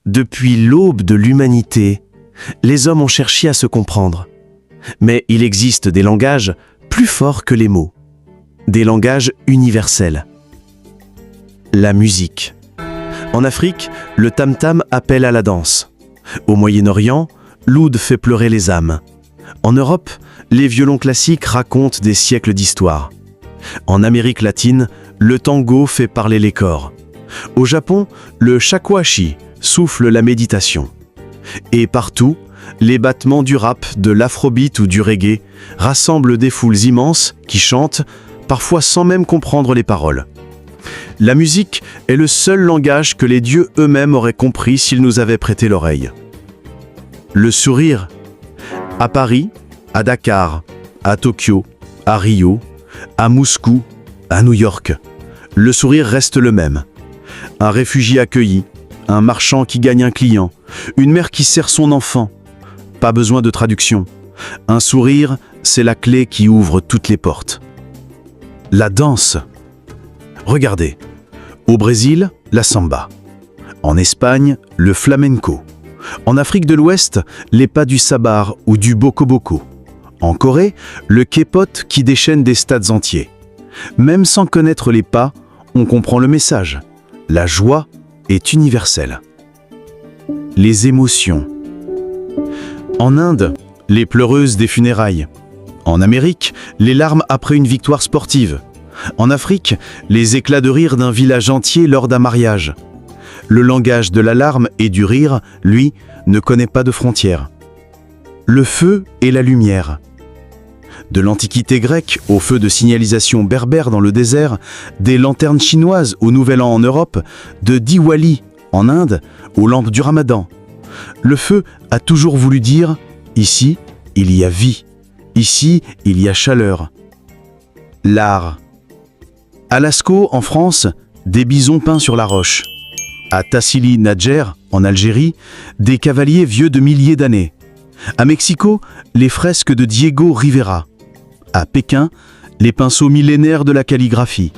Depuis l'aube de l'humanité, les hommes ont cherché à se comprendre. Mais il existe des langages plus forts que les mots, des langages universels. La musique. En Afrique, le tam-tam appelle à la danse. Au Moyen-Orient, l'oud fait pleurer les âmes. En Europe, les violons classiques racontent des siècles d'histoire. En Amérique latine, le tango fait parler les corps. Au Japon, le shakuhachi souffle la méditation. Et partout, les battements du rap, de l'afrobeat ou du reggae rassemblent des foules immenses qui chantent, parfois sans même comprendre les paroles. La musique est le seul langage que les dieux eux-mêmes auraient compris s'ils nous avaient prêté l'oreille. Le sourire. À Paris, à Dakar, à Tokyo, à Rio, à Moscou, à New York, le sourire reste le même. Un réfugié accueilli, un marchand qui gagne un client, une mère qui sert son enfant. Pas besoin de traduction. Un sourire, c'est la clé qui ouvre toutes les portes. La danse. Regardez. Au Brésil, la samba. En Espagne, le flamenco. En Afrique de l'Ouest, les pas du sabar ou du boko-boko. En Corée, le K-pop qui déchaîne des stades entiers. Même sans connaître les pas, on comprend le message. La joie est universelle. Les émotions. En Inde, les pleureuses des funérailles. En Amérique, les larmes après une victoire sportive. En Afrique, les éclats de rire d'un village entier lors d'un mariage. Le langage de la larme et du rire, lui, ne connaît pas de frontières. Le feu et la lumière. De l'Antiquité grecque au feu de signalisation berbère dans le désert, des lanternes chinoises au Nouvel An en Europe, de Diwali en Inde aux lampes du Ramadan. Le feu a toujours voulu dire « ici, il y a vie, ici, il y a chaleur ». L'art. À Lascaux, en France, des bisons peints sur la roche. À Tassili Nadjer, en Algérie, des cavaliers vieux de milliers d'années. À Mexico, les fresques de Diego Rivera. À Pékin, les pinceaux millénaires de la calligraphie.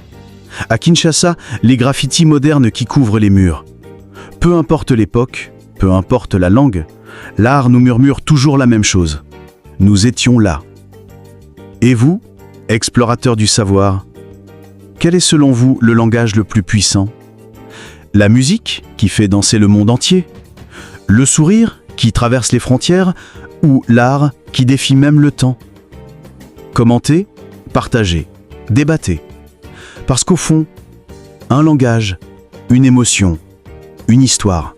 À Kinshasa, les graffitis modernes qui couvrent les murs. Peu importe l'époque, peu importe la langue, l'art nous murmure toujours la même chose. Nous étions là. Et vous, explorateurs du savoir, quel est selon vous le langage le plus puissant ? La musique qui fait danser le monde entier ? Le sourire qui traverse les frontières ? Ou l'art qui défie même le temps ? Commentez, partagez, débattez. Parce qu'au fond, un langage, une émotion, une histoire.